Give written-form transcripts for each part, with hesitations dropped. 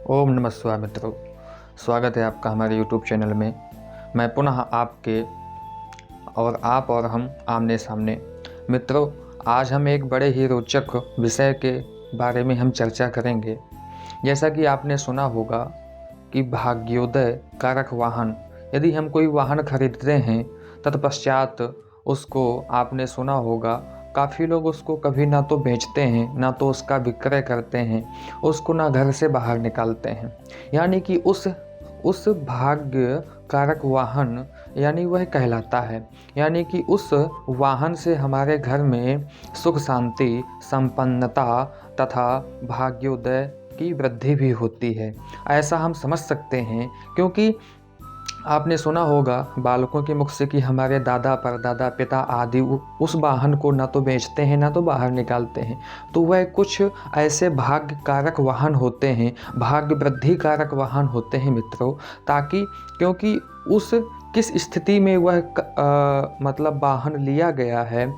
ओम नमः शिवाय मित्रों, स्वागत है आपका हमारे यूट्यूब चैनल में। मैं पुनः आपके और आप और हम आमने सामने। मित्रों, आज हम एक बड़े ही रोचक विषय के बारे में हम चर्चा करेंगे। जैसा कि आपने सुना होगा कि भाग्योदय कारक वाहन, यदि हम कोई वाहन खरीदते हैं तत्पश्चात उसको, आपने सुना होगा, काफ़ी लोग उसको कभी ना तो बेचते हैं ना तो उसका विक्रय करते हैं, उसको ना घर से बाहर निकालते हैं। यानी कि उस भाग्य कारक वाहन यानी वह कहलाता है। यानी कि उस वाहन से हमारे घर में सुख शांति, संपन्नता तथा भाग्योदय की वृद्धि भी होती है, ऐसा हम समझ सकते हैं। क्योंकि आपने सुना होगा बालकों के मुख से कि हमारे दादा परदादा पिता आदि उस वाहन को ना तो बेचते हैं ना तो बाहर निकालते हैं। तो वह कुछ ऐसे भाग्य कारक वाहन होते हैं, भाग्य वृद्धि कारक वाहन होते हैं मित्रों। ताकि क्योंकि उस किस स्थिति में वह मतलब वाहन लिया गया है,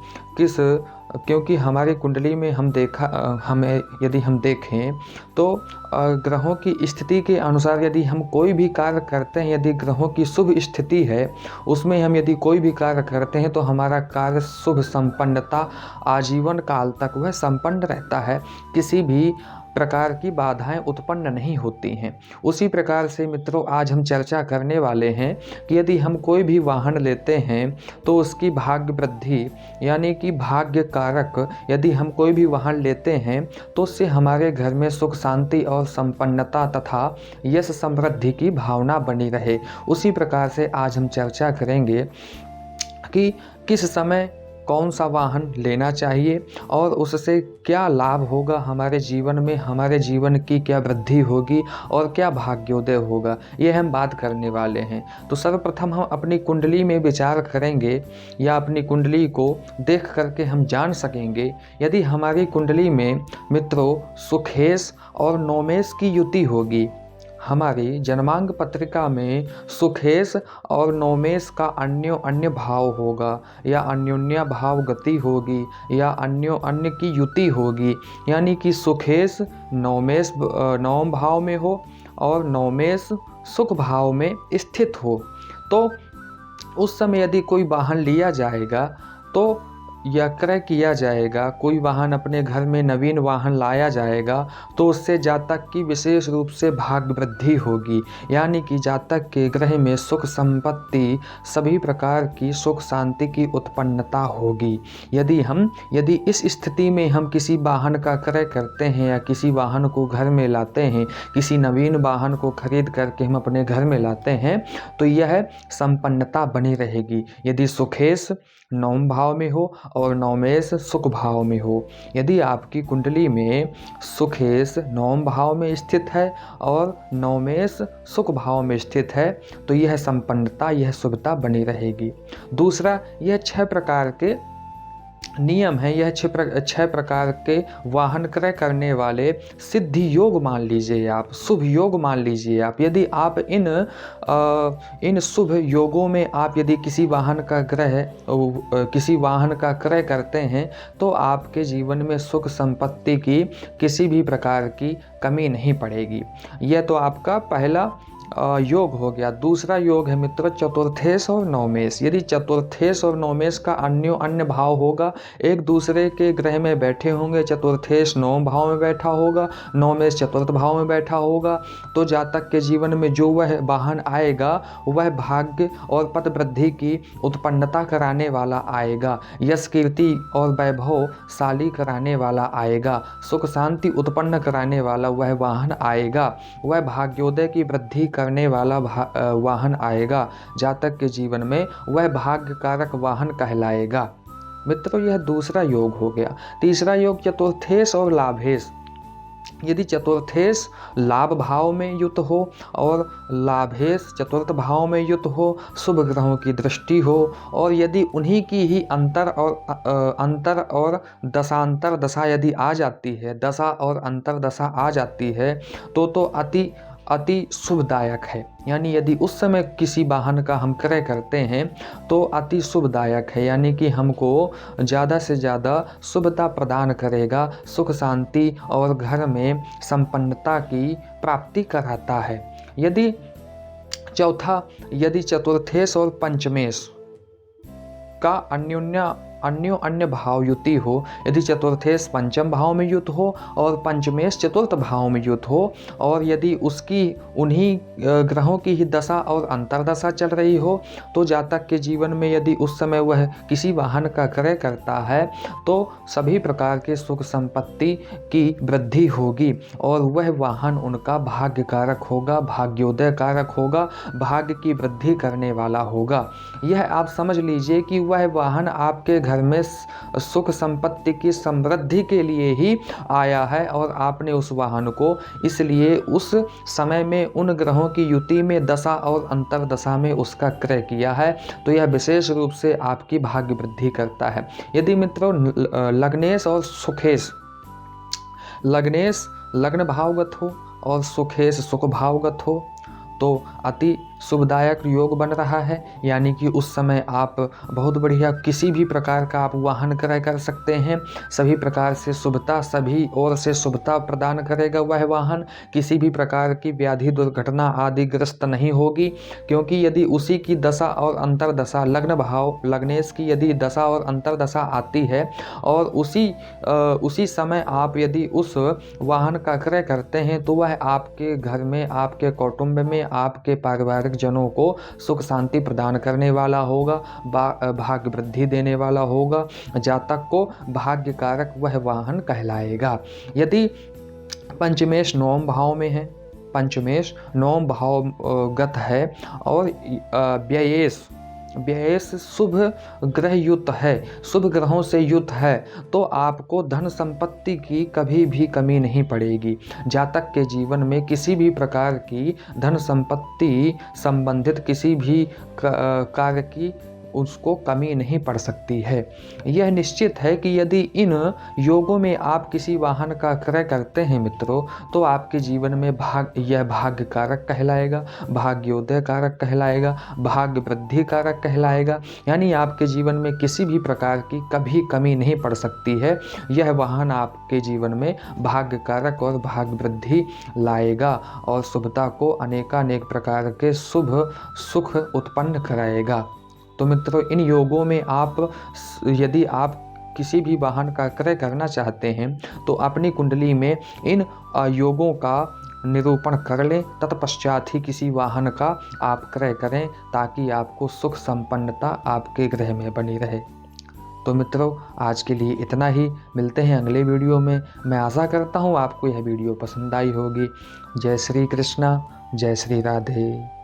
क्योंकि हमारी कुंडली में हमें यदि हम देखें तो ग्रहों की स्थिति के अनुसार यदि हम कोई भी कार्य करते हैं, यदि ग्रहों की शुभ स्थिति है उसमें हम यदि कोई भी कार्य करते हैं तो हमारा कार्य शुभ संपन्नता आजीवन काल तक वह संपन्न रहता है, किसी भी प्रकार की बाधाएं उत्पन्न नहीं होती हैं। उसी प्रकार से मित्रों, आज हम चर्चा करने वाले हैं कि यदि हम कोई भी वाहन लेते हैं तो उसकी भाग्य वृद्धि यानी कि भाग्य कारक, यदि हम कोई भी वाहन लेते हैं तो उससे हमारे घर में सुख शांति और संपन्नता तथा यश समृद्धि की भावना बनी रहे। उसी प्रकार से आज हम चर्चा करेंगे कि किस समय कौन सा वाहन लेना चाहिए और उससे क्या लाभ होगा हमारे जीवन में, हमारे जीवन की क्या वृद्धि होगी और क्या भाग्योदय होगा, ये हम बात करने वाले हैं। तो सर्वप्रथम हम अपनी कुंडली में विचार करेंगे या अपनी कुंडली को देख करके हम जान सकेंगे। यदि हमारी कुंडली में मित्रों सुखेश और नौमेश की युति होगी, हमारी जन्मांग पत्रिका में सुखेश और नौमेश का अन्य भाव होगा या अन्योन्या भाव गति होगी या अन्य की युति होगी, यानी कि सुखेश नौमेश नवम भाव में हो और नौमेश सुख भाव में स्थित हो, तो उस समय यदि कोई वाहन लिया जाएगा तो या क्रय किया जाएगा, कोई वाहन अपने घर में नवीन वाहन लाया जाएगा तो उससे जातक की विशेष रूप से भाग्य वृद्धि होगी। यानी कि जातक के ग्रह में सुख संपत्ति, सभी प्रकार की सुख शांति की उत्पन्नता होगी। यदि इस स्थिति में हम किसी वाहन का क्रय करते हैं या किसी वाहन को घर में लाते हैं, किसी नवीन वाहन को खरीद करके हम अपने घर में लाते हैं तो यह संपन्नता बनी रहेगी यदि सुखेश नवम भाव में हो और नवमेश सुख भाव में हो। यदि आपकी कुंडली में सुखेश नवम भाव में स्थित है और नवमेश सुख भाव में स्थित है तो यह संपन्नता, यह शुभता बनी रहेगी। दूसरा, यह 6 प्रकार के नियम है, यह 6 प्रकार के वाहन क्रय करने वाले सिद्धि योग मान लीजिए आप, शुभ योग मान लीजिए आप। यदि आप इन शुभ योगों में आप यदि किसी वाहन का क्रय करते हैं तो आपके जीवन में सुख संपत्ति की किसी भी प्रकार की कमी नहीं पड़ेगी। यह तो आपका पहला योग हो गया। दूसरा योग है मित्र चतुर्थेश और नवमेश। यदि चतुर्थेश और नवमेश का अन्य भाव होगा, एक दूसरे के ग्रह में बैठे होंगे, चतुर्थेश नवम भाव में बैठा होगा, नवमेश चतुर्थ भाव में बैठा होगा, तो जातक के जीवन में जो वह वाहन आएगा वह भाग्य और पद वृद्धि की उत्पन्नता कराने वाला आएगा, यश कीर्ति और वैभवशाली कराने वाला आएगा, सुख शांति उत्पन्न कराने वाला वह वाहन आएगा, वह भाग्योदय की वृद्धि करने वाला वाहन आएगा। जातक के जीवन में वह भाग्य कारक वाहन कहलाएगा। मित्रों, यह दूसरा योग हो गया। तीसरा योग चतुर्थेश और लाभेश। यदि चतुर्थेश लाभ भाव में युत हो और लाभेश चतुर्थ भाव में युत हो, शुभ ग्रहों की दृष्टि हो और यदि उन्हीं की ही अंतर और दशांतर दशा यदि आ जाती है, दशा और अंतर दशा आ जाती है तो अति शुभदायक है। यानी यदि उस समय किसी वाहन का हम क्रय करते हैं तो अति शुभदायक है, यानी कि हमको ज़्यादा से ज़्यादा शुभता प्रदान करेगा, सुख शांति और घर में संपन्नता की प्राप्ति कराता है। यदि चतुर्थेश और पंचमेश का अन्य भाव युति हो, यदि चतुर्थेश पंचम भाव में युत हो और पंचमेश चतुर्थ भाव में युत हो, और यदि उसकी उन्हीं ग्रहों की ही दशा और अंतर्दशा चल रही हो, तो जातक के जीवन में यदि उस समय वह किसी वाहन का क्रय करता है तो सभी प्रकार के सुख संपत्ति की वृद्धि होगी और वह वाहन उनका भाग्य कारक होगा, भाग्योदय कारक होगा, भाग्य की वृद्धि करने वाला होगा। यह आप समझ लीजिए कि वह वाहन आपके घर में सुख संपत्ति की समृद्धि के लिए ही आया है और आपने उस वाहन को इसलिए उस समय में उन ग्रहों की युति में दशा और अंतरदशा में उसका क्रय किया है। तो यह विशेष रूप से आपकी भाग्य वृद्धि करता है। यदि मित्रों लग्नेश और सुखेश, लग्नेश लग्न भावगत हो और सुखेश सुख भावगत हो तो अति शुभदायक योग बन रहा है। यानी कि उस समय आप बहुत बढ़िया किसी भी प्रकार का आप वाहन क्रय कर सकते हैं। सभी प्रकार से शुभता, सभी ओर से शुभता प्रदान करेगा वह वाहन। किसी भी प्रकार की व्याधि दुर्घटना आदि ग्रस्त नहीं होगी, क्योंकि यदि उसी की दशा और अंतरदशा लग्न भाव लग्नेश की यदि दशा और अंतरदशा आती है और उसी समय आप यदि उस वाहन का क्रय करते हैं तो वह आपके घर में, आपके कौटुंब में, आपके पारिवारिक जनों को सुख शांति प्रदान करने वाला होगा, भाग्य वृद्धि देने वाला होगा। जातक को भाग्य कारक वह वाहन कहलाएगा। यदि पंचमेश नवम भाव में है, पंचमेश नवम भावगत है और व्ययेश शुभ ग्रह युक्त है, शुभ ग्रहों से युक्त है, तो आपको धन संपत्ति की कभी भी कमी नहीं पड़ेगी। जातक के जीवन में किसी भी प्रकार की धन संपत्ति संबंधित किसी भी कार्य की उसको कमी नहीं पड़ सकती है। यह निश्चित है कि यदि इन योगों में आप किसी वाहन का क्रय करते हैं मित्रों, तो आपके जीवन में यह भाग्य कारक कहलाएगा, भाग्योदय कारक कहलाएगा, भाग्य वृद्धि कारक कहलाएगा। यानी आपके जीवन में किसी भी प्रकार की कभी कमी नहीं पड़ सकती है। यह वाहन आपके जीवन में भाग्य कारक और भाग्य वृद्धि लाएगा और शुभता को अनेकानेक प्रकार के शुभ सुख उत्पन्न कराएगा। तो मित्रों इन योगों में यदि आप किसी भी वाहन का क्रय करना चाहते हैं तो अपनी कुंडली में इन योगों का निरूपण कर लें, तत्पश्चात ही किसी वाहन का आप क्रय करें ताकि आपको सुख संपन्नता आपके गृह में बनी रहे। तो मित्रों आज के लिए इतना ही, मिलते हैं अगले वीडियो में। मैं आशा करता हूँ आपको यह वीडियो पसंद आई होगी। जय श्री कृष्णा, जय श्री राधे।